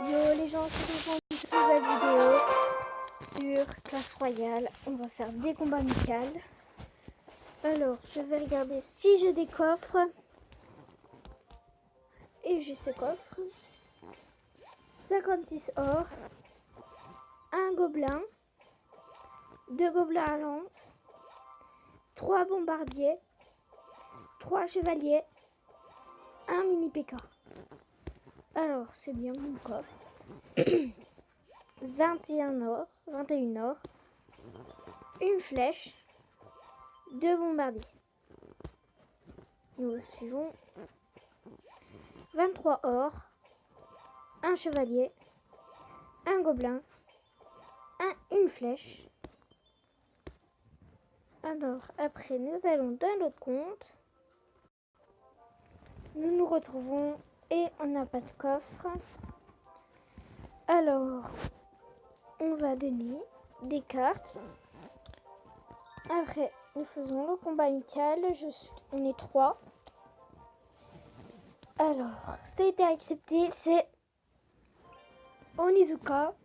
Yo les gens, c'est une nouvelle vidéo sur Clash Royale. On va faire des combats amicaux. Alors, je vais regarder si j'ai des coffres. Et j'ai ce coffre. 56 or. Un gobelin. 2 gobelins à lance. 3 bombardiers. 3 chevaliers. Un mini PK. Alors, c'est bien mon coffre. 21 or. 21 or. Une flèche. 2 bombardiers. Nous suivons 23 or, un chevalier, un gobelin, une flèche. Alors après nous allons dans l'autre compte. Nous nous retrouvons et on n'a pas de coffre. Alors on va donner des cartes. Après nous faisons le combat amical. On est 3. Alors, ça a été accepté, c'est Onizuka.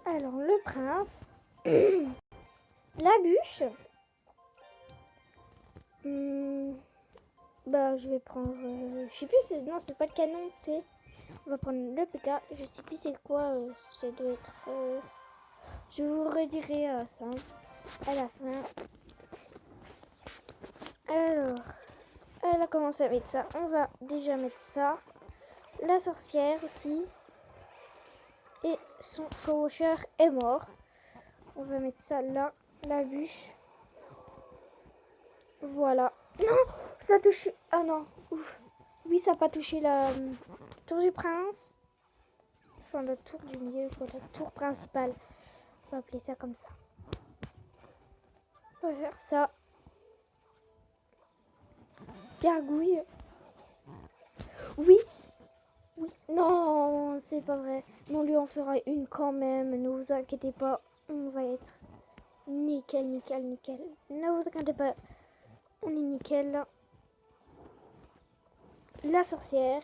Alors, le prince, la bûche. Je vais prendre, je sais plus, non, c'est pas le canon, c'est, on va prendre le PK. Je sais plus c'est quoi, ça doit être, je vous redirai ça à la fin. Alors, elle a commencé à mettre ça, on va déjà mettre ça. La sorcière aussi. Et son chevaucheur est mort. On va mettre ça là, la bûche. Voilà. Non, ça a touché. Ah non, ouf. Oui, ça n'a pas touché la tour du prince. Enfin, la tour du milieu, quoi, la tour principale. On va appeler ça comme ça. On va faire ça. Gargouille. Oui. Oui. Non, c'est pas vrai. Mais on lui en fera une quand même. Ne vous inquiétez pas. On va être nickel, nickel, nickel. Ne vous inquiétez pas. On est nickel. La sorcière.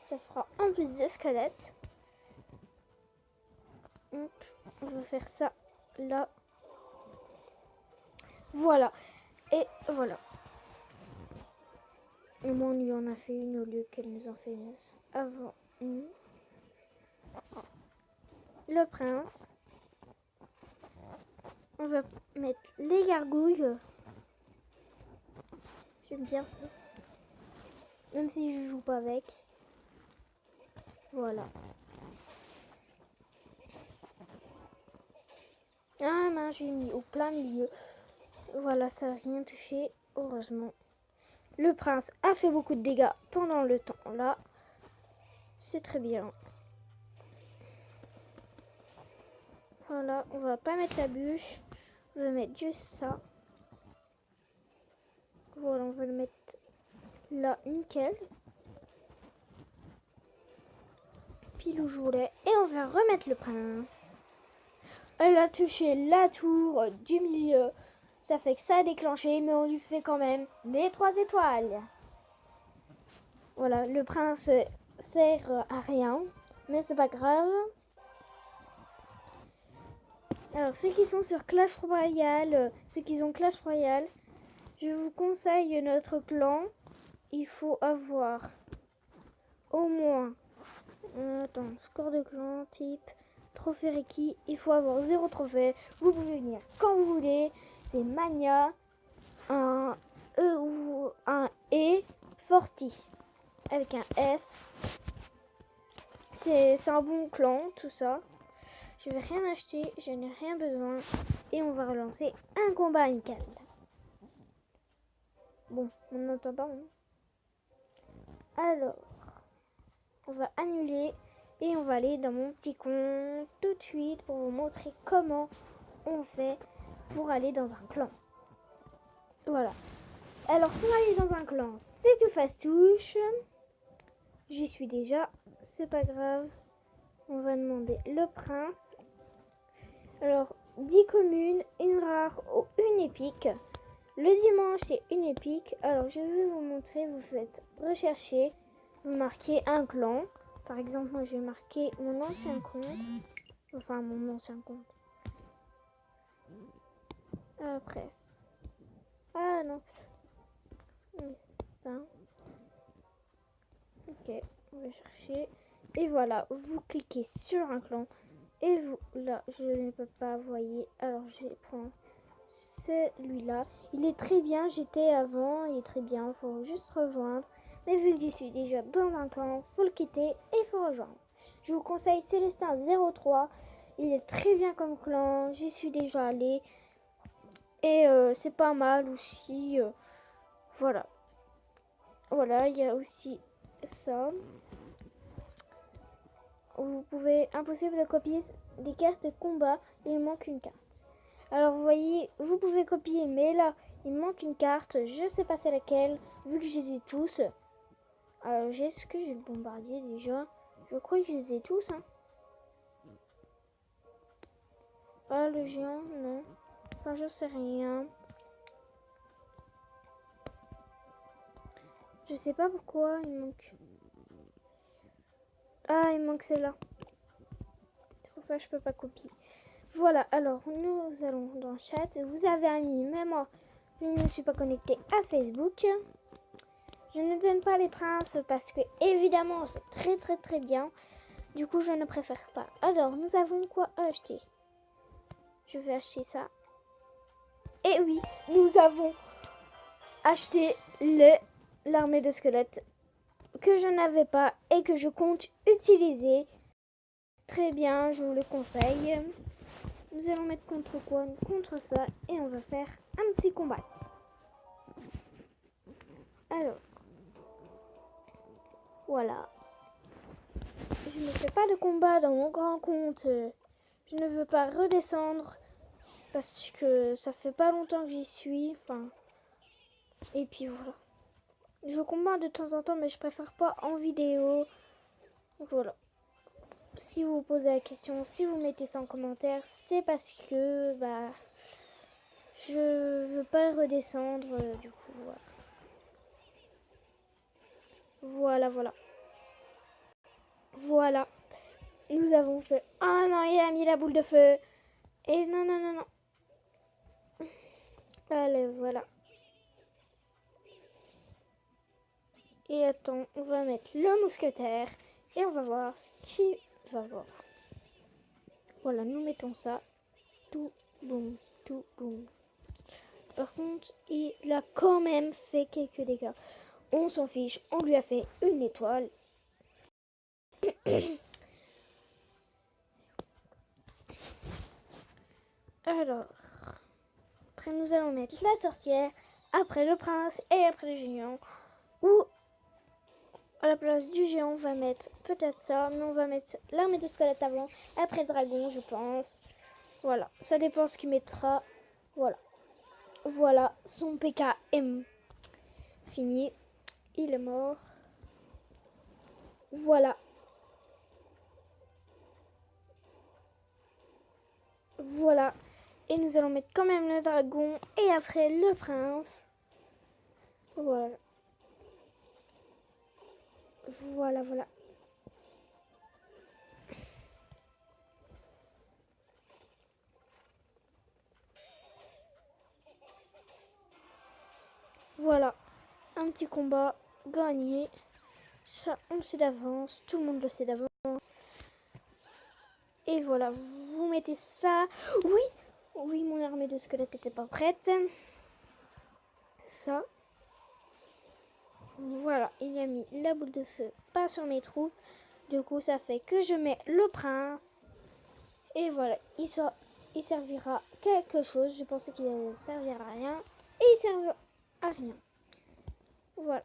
Ça fera en plus des squelettes. On va faire ça là. Voilà. Et voilà. Et moi, on lui en a fait une au lieu qu'elle nous en fait une avant nous. Le prince. On va mettre les gargouilles. J'aime bien ça. Même si je joue pas avec. Voilà. Ah non, j'ai mis au plein milieu. Voilà, ça n'a rien touché. Heureusement. Le prince a fait beaucoup de dégâts pendant le temps là. C'est très bien. Voilà, on va pas mettre la bûche. On va mettre juste ça. Voilà, on va le mettre là, nickel. Pile où je voulais. Et on va remettre le prince. Elle a touché la tour du milieu. Ça fait que ça a déclenché, mais on lui fait quand même les 3 étoiles. Voilà, le prince sert à rien, mais c'est pas grave. Alors, ceux qui sont sur Clash Royale, ceux qui ont Clash Royale, je vous conseille notre clan. Il faut avoir au moins, score de clan, type, trophée requis. Il faut avoir 0 trophée. Vous pouvez venir quand vous voulez. C'est Mania, un E ou un E, Forti, avec un S. C'est un bon clan, tout ça. Je vais rien acheter, je n'ai rien besoin. Et on va relancer un combat amical. Bon, en attendant. Alors, on va annuler. Et on va aller dans mon petit compte tout de suite pour vous montrer comment on fait pour aller dans un clan. Voilà. Alors, pour aller dans un clan, c'est tout fastouche. J'y suis déjà, c'est pas grave. On va demander le prince. Alors, 10 communes, une rare ou une épique. Le dimanche, c'est une épique. Alors, je vais vous montrer. Vous faites rechercher. Vous marquez un clan. Par exemple, moi, je vais marquer mon ancien compte. Enfin, mon ancien compte. Après. Ah non. Ça. Ok, on va chercher. Et voilà, vous cliquez sur un clan. Et vous, là, je ne peux pas, voyez. Alors, je vais prendre celui-là. Il est très bien, j'étais avant, il est très bien. Il faut juste rejoindre. Mais vu que j'y suis déjà dans un clan, faut le quitter et il faut rejoindre. Je vous conseille Célestin 03. Il est très bien comme clan. J'y suis déjà allé. Et c'est pas mal aussi. Voilà. Voilà, il y a aussi ça. Vous pouvez, impossible de copier des cartes de combat, il manque une carte. Alors vous voyez, vous pouvez copier, mais là, il manque une carte, je sais pas c'est laquelle, vu que je les ai tous. Alors est-ce que j'ai le bombardier déjà? Je crois que je les ai tous, hein. Ah, le géant, non. Enfin, je sais rien. Je sais pas pourquoi il manque. Ah, il manque celle-là. C'est pour ça que je peux pas copier. Voilà, alors nous allons dans le chat. Vous avez ami, mais moi, je ne suis pas connectée à Facebook. Je ne donne pas les princes parce que, évidemment, c'est très très très bien. Du coup, je ne préfère pas. Alors, nous avons quoi à acheter? Je vais acheter ça. Et oui, nous avons acheté l'armée de squelettes que je n'avais pas et que je compte utiliser. Très bien, je vous le conseille. Nous allons mettre contre quoi? Contre ça. Et on va faire un petit combat. Alors, voilà. Je ne fais pas de combat dans mon grand compte. Je ne veux pas redescendre parce que ça fait pas longtemps que j'y suis. Enfin, et puis voilà. Je combats de temps en temps, mais je préfère pas en vidéo. Donc voilà. Si vous vous posez la question, si vous mettez ça en commentaire, c'est parce que je veux pas redescendre. Du coup, voilà. Voilà. Voilà. Nous avons fait. Ah non, il a mis la boule de feu. Et non. Allez, voilà. Et attends, on va mettre le mousquetaire. Et on va voir ce qu'il va voir. Voilà, nous mettons ça. Tout boum. Par contre, il a quand même fait quelques dégâts. On s'en fiche, on lui a fait une étoile. Alors, après nous allons mettre la sorcière, après le prince et après le géant. Ou à la place du géant, on va mettre peut-être ça, mais on va mettre l'armée de squelettes avant, après le dragon, je pense. Voilà, ça dépend ce qu'il mettra. Voilà, son PKM fini. Il est mort. Voilà. Et nous allons mettre quand même le dragon et après le prince. Voilà. Voilà. Un petit combat gagné. Ça, on le sait d'avance. Tout le monde le sait d'avance. Et voilà, vous mettez ça. Oui, mon armée de squelettes n'était pas prête. Ça. Voilà, il a mis la boule de feu pas sur mes troupes. Du coup, ça fait que je mets le prince. Et voilà, il servira quelque chose. Je pensais qu'il allait servir à rien. Et il sert à rien. Voilà.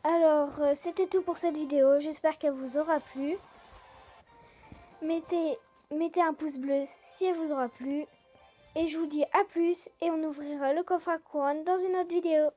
Alors, c'était tout pour cette vidéo. J'espère qu'elle vous aura plu. Mettez un pouce bleu si elle vous aura plu. Et je vous dis à plus et on ouvrira le coffre à couronne dans une autre vidéo.